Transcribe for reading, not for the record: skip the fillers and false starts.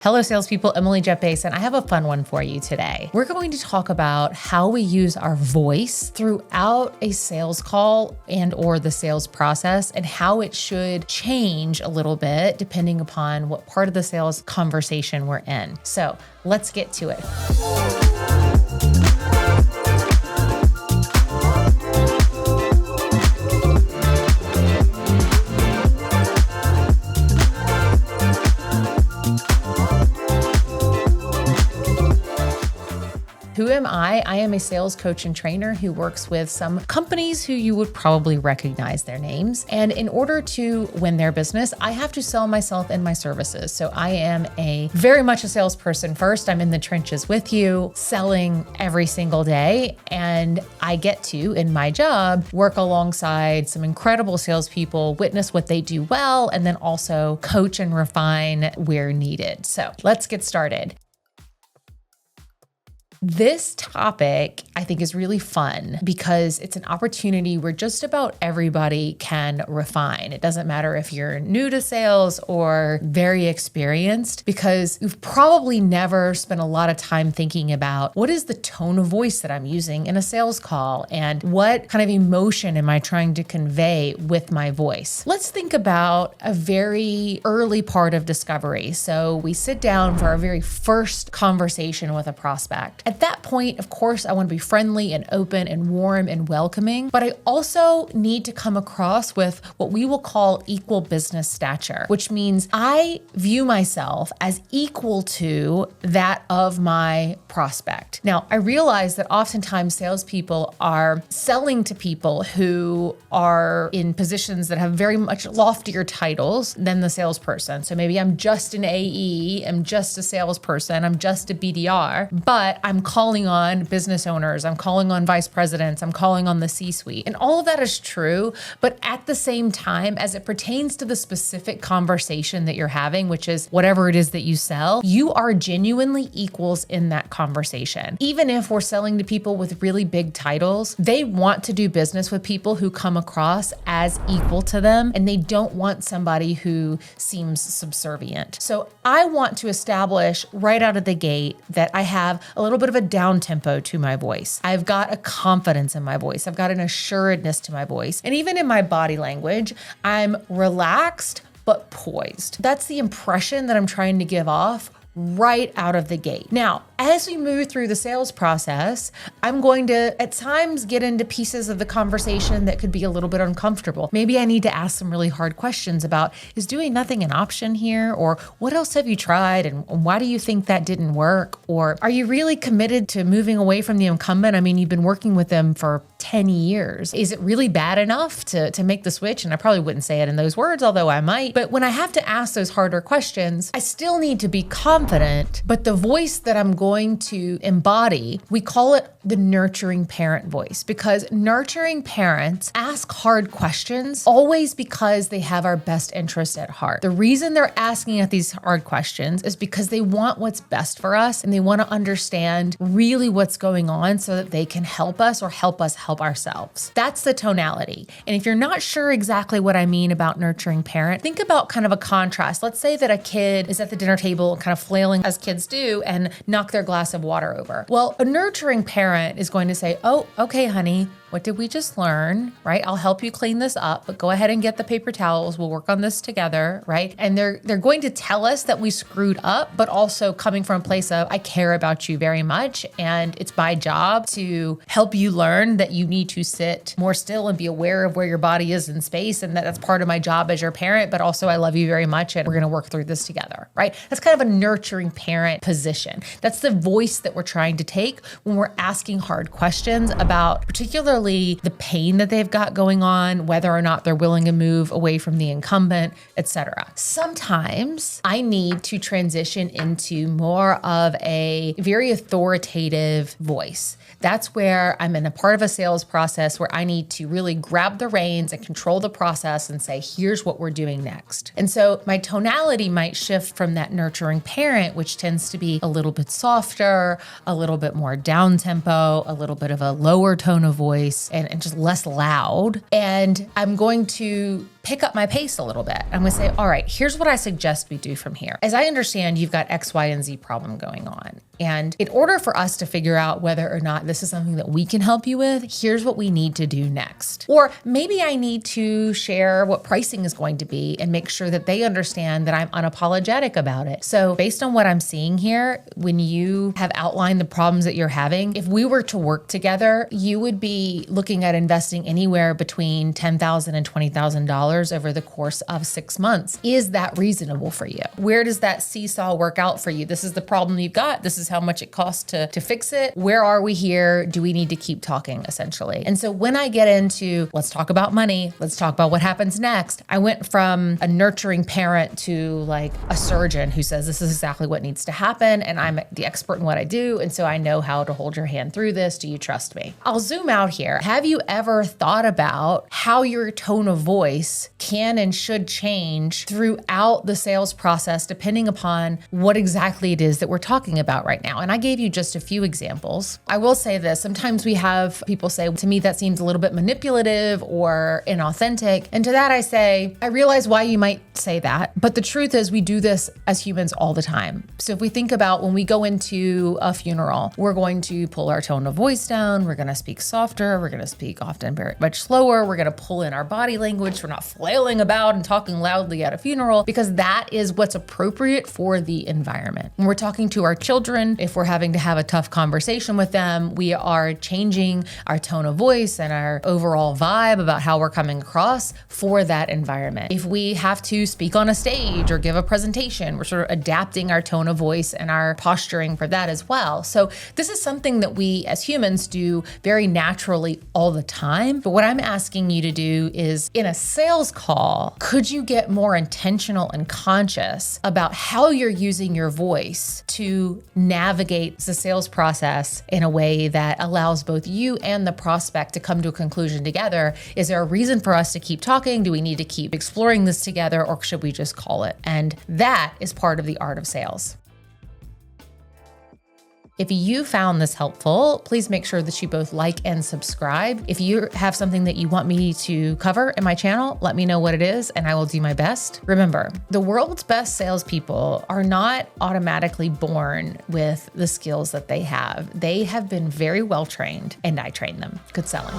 Hello, salespeople. Emily Jeppes, and I have a fun one for you today. We're going to talk about how we use our voice throughout a sales call and/or the sales process, and how it should change a little bit depending upon what part of the sales conversation we're in. So let's get to it. Who am I? I am a sales coach and trainer who works with some companies who you would probably recognize their names. And in order to win their business, I have to sell myself and my services. So I am very much a salesperson first. I'm in the trenches with you, selling every single day. And I get to, in my job, work alongside some incredible salespeople, witness what they do well, and then also coach and refine where needed. So let's get started. This topic, I think, is really fun because it's an opportunity where just about everybody can refine. It doesn't matter if you're new to sales or very experienced, because you've probably never spent a lot of time thinking about what is the tone of voice that I'm using in a sales call and what kind of emotion am I trying to convey with my voice. Let's think about a very early part of discovery. So we sit down for our very first conversation with a prospect. At that point, of course, I want to be friendly and open and warm and welcoming, but I also need to come across with what we will call equal business stature, which means I view myself as equal to that of my prospect. Now, I realize that oftentimes salespeople are selling to people who are in positions that have very much loftier titles than the salesperson. So maybe I'm just an AE, I'm just a salesperson, I'm just a BDR, but I'm calling on business owners, I'm calling on vice presidents, I'm calling on the C-suite. And all of that is true, but at the same time, as it pertains to the specific conversation that you're having, which is whatever it is that you sell, you are genuinely equals in that conversation. Even if we're selling to people with really big titles, they want to do business with people who come across as equal to them, and they don't want somebody who seems subservient. So I want to establish right out of the gate that I have a little bit of a down tempo to my voice. I've got a confidence in my voice. I've got an assuredness to my voice. And even in my body language, I'm relaxed but poised. That's the impression that I'm trying to give off right out of the gate. Now, as we move through the sales process, I'm going to at times get into pieces of the conversation that could be a little bit uncomfortable. Maybe I need to ask some really hard questions about, is doing nothing an option here? Or what else have you tried? And why do you think that didn't work? Or are you really committed to moving away from the incumbent? I mean, you've been working with them for 10 years. Is it really bad enough to make the switch? And I probably wouldn't say it in those words, although I might. But when I have to ask those harder questions, I still need to be confident, but the voice that I'm going to embody, we call it the nurturing parent voice, because nurturing parents ask hard questions always because they have our best interest at heart. The reason they're asking at these hard questions is because they want what's best for us, and they want to understand really what's going on so that they can help us or help us help ourselves. That's the tonality. And if you're not sure exactly what I mean about nurturing parent, think about kind of a contrast. Let's say that a kid is at the dinner table kind of flailing as kids do and knock their glass of water over. Well, a nurturing parent is going to say, oh, okay, honey, what did we just learn, right? I'll help you clean this up, but go ahead and get the paper towels. We'll work on this together, right? And they're going to tell us that we screwed up, but also coming from a place of, I care about you very much, and it's my job to help you learn that you need to sit more still and be aware of where your body is in space, and that's part of my job as your parent, but also I love you very much, and we're going to work through this together, right? That's kind of a nurturing parent position. That's the voice that we're trying to take when we're asking hard questions about particularly the pain that they've got going on, whether or not they're willing to move away from the incumbent, etc. Sometimes I need to transition into more of a very authoritative voice. That's where I'm in a part of a sales process where I need to really grab the reins and control the process and say, here's what we're doing next. And so my tonality might shift from that nurturing parent, which tends to be a little bit softer, a little bit more down tempo, a little bit of a lower tone of voice, and just less loud. And I'm going to pick up my pace a little bit. I'm gonna say, all right, here's what I suggest we do from here. As I understand, you've got X, Y, and Z problem going on. And in order for us to figure out whether or not this is something that we can help you with, here's what we need to do next. Or maybe I need to share what pricing is going to be and make sure that they understand that I'm unapologetic about it. So based on what I'm seeing here, when you have outlined the problems that you're having, if we were to work together, you would be looking at investing anywhere between $10,000 and $20,000 over the course of 6 months. Is that reasonable for you? Where does that seesaw work out for you? This is the problem you've got. This is how much it costs to fix it. Where are we here? Do we need to keep talking, essentially? And so when I get into, let's talk about money, let's talk about what happens next, I went from a nurturing parent to like a surgeon who says, this is exactly what needs to happen. And I'm the expert in what I do. And so I know how to hold your hand through this. Do you trust me? I'll zoom out here. Have you ever thought about how your tone of voice can and should change throughout the sales process, depending upon what exactly it is that we're talking about right now? And I gave you just a few examples. I will say this, sometimes we have people say, to me, that seems a little bit manipulative or inauthentic. And to that I say, I realize why you might say that, but the truth is we do this as humans all the time. So if we think about when we go into a funeral, we're going to pull our tone of voice down, we're going to speak softer, we're going to speak often very much slower, we're going to pull in our body language, we're not flailing about and talking loudly at a funeral, because that is what's appropriate for the environment. When we're talking to our children, if we're having to have a tough conversation with them, we are changing our tone of voice and our overall vibe about how we're coming across for that environment. If we have to speak on a stage or give a presentation, we're sort of adapting our tone of voice and our posturing for that as well. So this is something that we as humans do very naturally all the time. But what I'm asking you to do is, in a sales call, could you get more intentional and conscious about how you're using your voice to navigate the sales process in a way that allows both you and the prospect to come to a conclusion together? Is there a reason for us to keep talking? Do we need to keep exploring this together, or should we just call it? And that is part of the art of sales. If you found this helpful, please make sure that you both like and subscribe. If you have something that you want me to cover in my channel, let me know what it is and I will do my best. Remember, the world's best salespeople are not automatically born with the skills that they have. They have been very well trained, and I train them. Good selling.